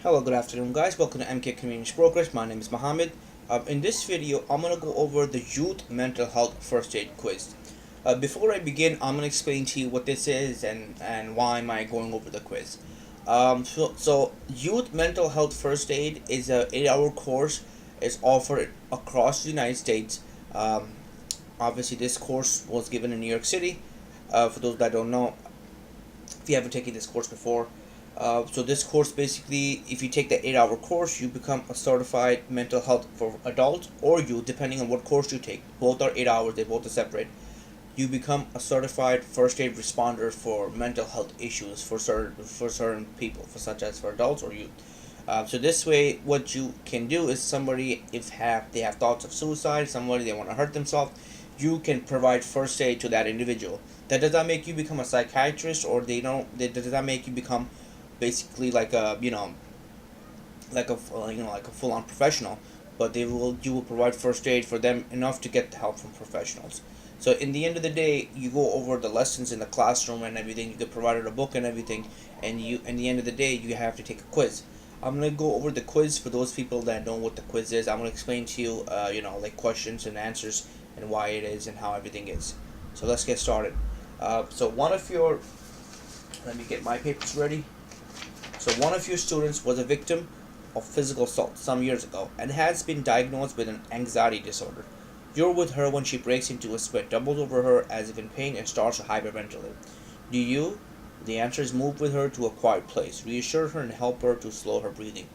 Hello, good afternoon, guys. Welcome to MK Convenience Brokers. My name is Mohammed. In this video, I'm gonna go over the Youth Mental Health First Aid Quiz. Before I begin, I'm gonna explain to you what this is and why am I going over the quiz. So Youth Mental Health First Aid is a 8-hour course. It's offered across the United States. Um, Obviously, this course was given in New York City. For those that don't know, if you haven't taken this course before. So this course basically, if you take the 8-hour course, you become a certified mental health for adults or youth, depending on what course you take. Both are 8 hours. They both are separate. You become a certified first aid responder for mental health issues for certain people, for such as for adults or youth. So this way, what you can do is somebody if have they have thoughts of suicide, somebody they want to hurt themselves, you can provide first aid to that individual. That does not make you become a psychiatrist, or they don't. That does not make you become basically like a like a full on professional. But you will provide first aid for them enough to get the help from professionals. So in the end of the day, you go over the lessons in the classroom and everything. You get provided a book and everything, and you in the end of the day you have to take a quiz. I'm gonna go over the quiz for those people that know what the quiz is. I'm gonna explain to you, like questions and answers and why it is and how everything is. So let's get started. So one of your, let me get my papers ready. So one of your students was a victim of physical assault some years ago and has been diagnosed with an anxiety disorder. You're with her when she breaks into a sweat, doubles over her as if in pain, and starts to hyperventilate. Do you? The answer is move with her to a quiet place, reassure her, and help her to slow her breathing.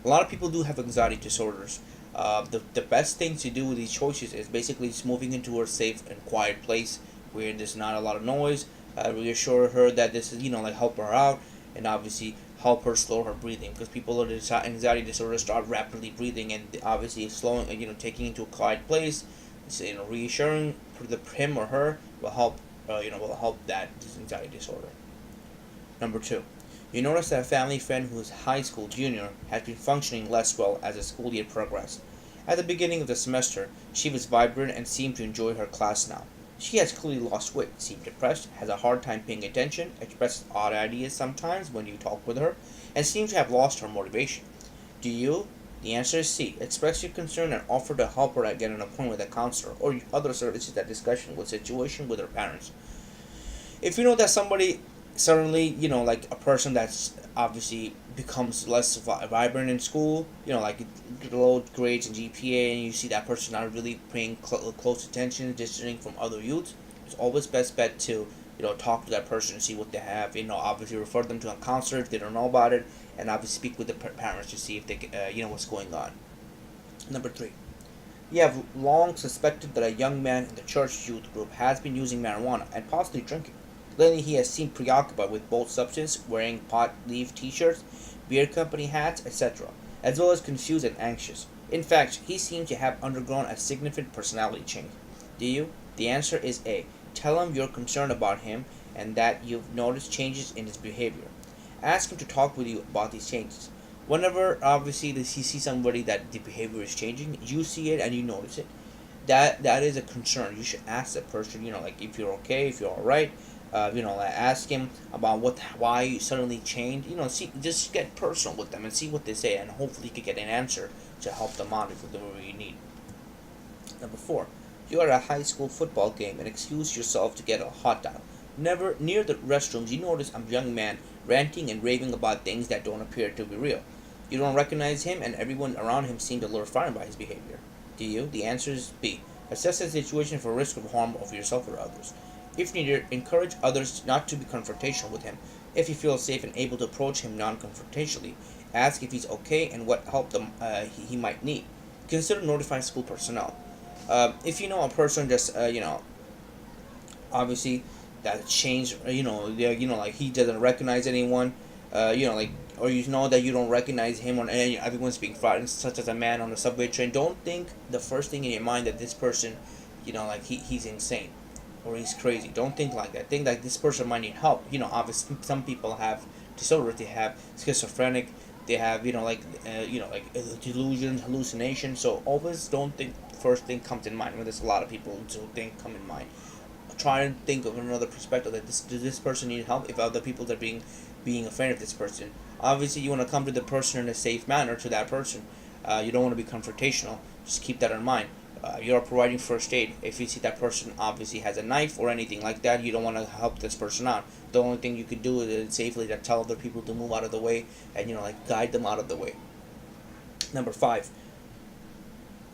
A lot of people do have anxiety disorders. The best thing to do with these choices is basically just moving into a safe and quiet place where there's not a lot of noise. Reassure her that this is, like help her out, and obviously help her slow her breathing, because people with anxiety disorder start rapidly breathing, and obviously slowing, taking into a quiet place, so, reassuring him or her will help that anxiety disorder. Number two, you notice that a family friend who is high school junior has been functioning less well as the school year progressed. At the beginning of the semester, she was vibrant and seemed to enjoy her class now. She has clearly lost weight, seemed depressed, has a hard time paying attention, expresses odd ideas sometimes when you talk with her, and seems to have lost her motivation. Do you? The answer is C. Express your concern and offer to help her get an appointment with a counselor or other services that discussion with situation with her parents. If you know that somebody suddenly, like a person that's obviously becomes less vibrant in school, like low grades and GPA, and you see that person not really paying close attention, distancing from other youths, it's always best bet to, talk to that person and see what they have. Obviously refer them to a counselor if they don't know about it, and obviously speak with the parents to see if they, what's going on. Number three. You have long suspected that a young man in the church youth group has been using marijuana and possibly drinking. Lately, he has seemed preoccupied with both substance, wearing pot leaf t-shirts, beer company hats, etc., as well as confused and anxious. In fact, he seems to have undergone a significant personality change. Do you? The answer is A. Tell him you're concerned about him and that you've noticed changes in his behavior. Ask him to talk with you about these changes. Whenever, obviously, you see somebody that the behavior is changing, you see it and you notice it. That is a concern. You should ask that person, like if you're okay, if you're all right. Like ask him about why you suddenly changed. See, just get personal with them and see what they say, and hopefully you can get an answer to help them out if whatever you need. Number four, you are at a high school football game and excuse yourself to get a hot dog. Never near the restrooms, you notice a young man ranting and raving about things that don't appear to be real. You don't recognize him, and everyone around him seems a little frightened by his behavior. Do you? The answer is B. Assess the situation for risk of harm of yourself or others. If needed, encourage others not to be confrontational with him. If you feel safe and able to approach him non-confrontationally, ask if he's okay and what help he might need. Consider notifying school personnel. If you know a person just obviously that changed, like he doesn't recognize anyone, like, or that you don't recognize him, or everyone's being frightened, such as a man on the subway train. Don't think the first thing in your mind that this person, like he's insane or he's crazy. Don't think like that. Think like this person might need help. Obviously some people have disorders. They have schizophrenic. They have delusions, hallucinations. So always don't think first thing comes in mind when there's a lot of people who think come in mind. Try and think of another perspective that does this person need help? If other people are being afraid of this person, Obviously, you want to come to the person in a safe manner to that person. You don't want to be confrontational. Just keep that in mind. You're providing first aid. If you see that person obviously has a knife or anything like that, you don't want to help this person out. The only thing you could do is safely to tell other people to move out of the way and like guide them out of the way. Number five,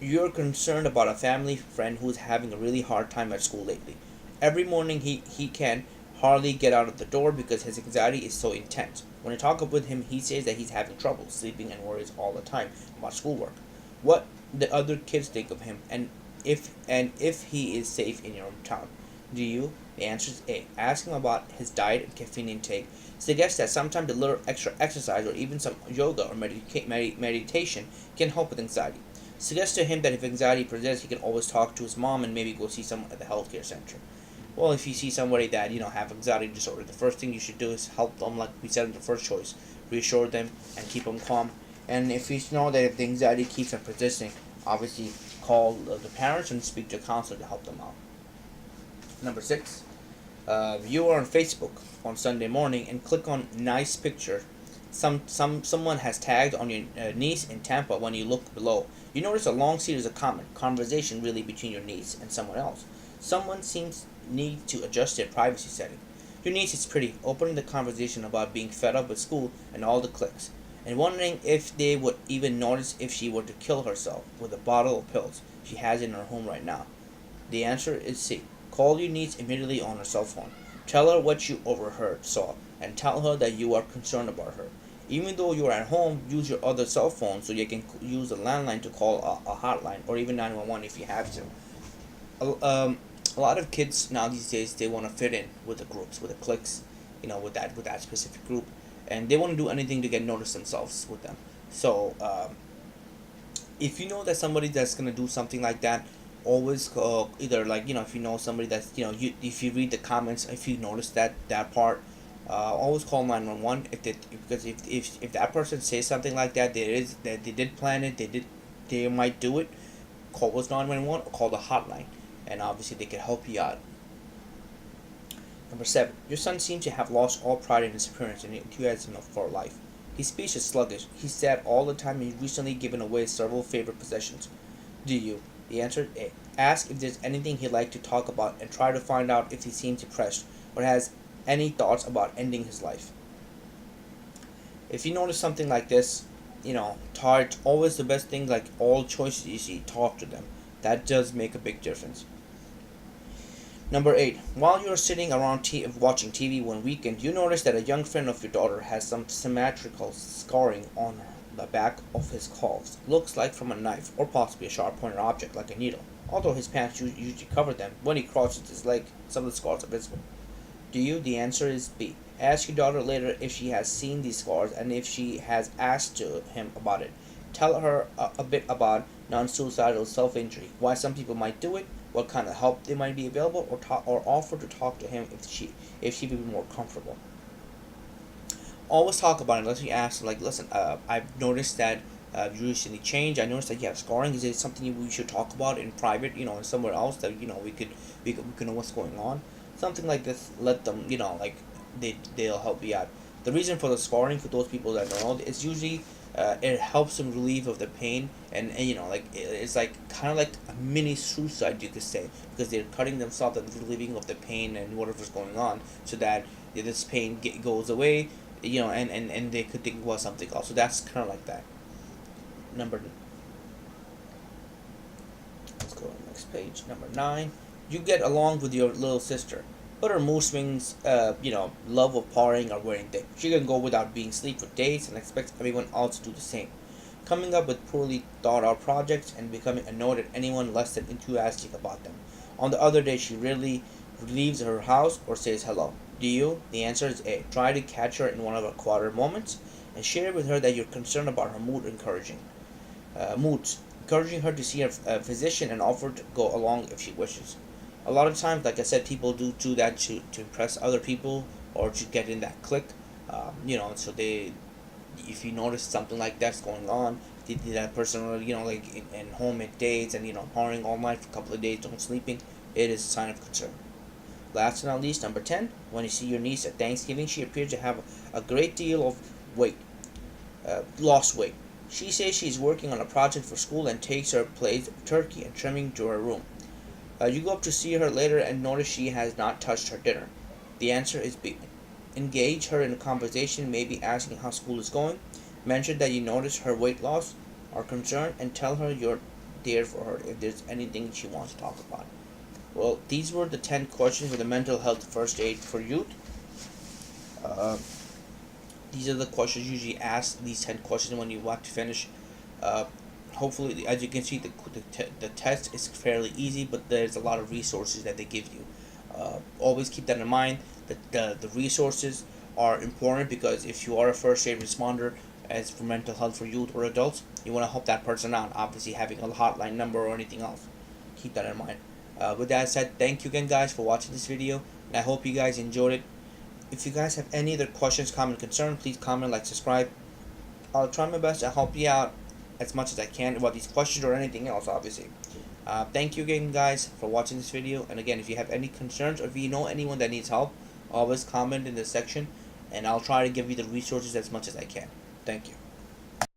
you're concerned about a family friend who's having a really hard time at school lately. Every morning he can hardly get out of the door because his anxiety is so intense. When I talk up with him, he says that he's having trouble sleeping and worries all the time about schoolwork. What the other kids think of him, and if he is safe in your town. Do you? The answer is A. Ask him about his diet and caffeine intake. Suggest that sometimes a little extra exercise or even some yoga or meditation can help with anxiety. Suggest to him that if anxiety presents, he can always talk to his mom and maybe go see someone at the healthcare center. Well, if you see somebody that have anxiety disorder, the first thing you should do is help them, like we said in the first choice, reassure them and keep them calm. And if you know that if the anxiety keeps on persisting, obviously call the parents and speak to a counselor to help them out. Number six, you are on Facebook on Sunday morning and click on nice picture. Someone has tagged on your niece in Tampa. When you look below, you notice a long series of conversation really between your niece and someone else. Someone seems need to adjust their privacy setting. Your niece is pretty, opening the conversation about being fed up with school and all the cliques, and wondering if they would even notice if she were to kill herself with a bottle of pills she has in her home right now. The answer is C. Call your niece immediately on her cell phone. Tell her what you overheard, saw, and tell her that you are concerned about her. Even though you are at home, use your other cell phone so you can use a landline to call a hotline or even 911 if you have to. A lot of kids now these days they want to fit in with the groups, with the cliques, with that specific group, and they want to do anything to get noticed themselves with them. So if you know that somebody that's gonna do something like that, always either like if you know somebody that's if you read the comments, if you notice that part, always call 911 because if that person says something like that, there is that they did plan it, they might do it. Call was 911 or call the hotline, and obviously they can help you out. Number seven, your son seems to have lost all pride in his appearance and enthusiasm for life. His speech is sluggish. He's sad all the time and he's recently given away several favorite possessions. Do you? The answer is A. Ask if there's anything he'd like to talk about and try to find out if he seems depressed or has any thoughts about ending his life. If you notice something like this, talk, always the best thing, like all choices you see, talk to them. That does make a big difference. Number 8. While you're sitting around watching TV one weekend, you notice that a young friend of your daughter has some symmetrical scarring on the back of his calves. Looks like from a knife or possibly a sharp-pointed object like a needle. Although his pants usually cover them, when he crosses his leg, some of the scars are visible. Do you? The answer is B. Ask your daughter later if she has seen these scars and if she has asked to him about it. Tell her a bit about non-suicidal self-injury, why some people might do it, what kind of help they might be available, or offer to talk to him if she would be more comfortable. Always talk about it unless you ask, like, listen, I've noticed that you recently changed. I noticed that you have scarring. Is it something we should talk about in private, and somewhere else that we could know what's going on? Something like this. Let them, like they'll help you out. The reason for the scarring, for those people that don't know, it's usually it helps them relieve of the pain, and like it's like kind of like a mini suicide, you could say, because they're cutting themselves and relieving of the pain and whatever's going on, so that this pain goes away, and they could think about something else. So that's kind of like that. Number Let's go to the next page. Number 9. You get along with your little sister, but her mood swings, love of partying are wearing thin. She can go without being asleep for days and expects everyone else to do the same. Coming up with poorly thought out projects and becoming annoyed at anyone less than enthusiastic about them. On the other day, she rarely leaves her house or says hello. Do you? The answer is A. Try to catch her in one of her quieter moments and share with her that you're concerned about her moods, encouraging her to see a physician and offer to go along if she wishes. A lot of times, like I said, people do that to impress other people or to get in that clique. So if you notice something like that's going on, that person, like in home at days and partying all night for a couple of days, don't sleeping, it is a sign of concern. Last but not least, number 10, when you see your niece at Thanksgiving, she appears to have a great deal of weight. Lost weight. She says she's working on a project for school and takes her plate of turkey and trimming to her room. You go up to see her later and notice she has not touched her dinner. The answer is B. Engage her in a conversation, maybe asking how school is going. Mention that you notice her weight loss, are concerned, and tell her you're there for her if there's anything she wants to talk about. Well, these were the 10 questions for the mental health first aid for youth. Uh, these are the questions usually asked, these 10 questions when you want to finish. Uh, Hopefully, as you can see, the test is fairly easy, but there's a lot of resources that they give you. Always keep that in mind. That the resources are important, because if you are a first aid responder as for mental health for youth or adults, you want to help that person out. Obviously, having a hotline number or anything else, keep that in mind. With that said, thank you again, guys, for watching this video, and I hope you guys enjoyed it. If you guys have any other questions, comment, concern, please comment, like, subscribe. I'll try my best to help you out as much as I can about these questions or anything else, obviously. Thank you again, guys, for watching this video. And again, if you have any concerns or if you know anyone that needs help, always comment in the section, and I'll try to give you the resources as much as I can. Thank you.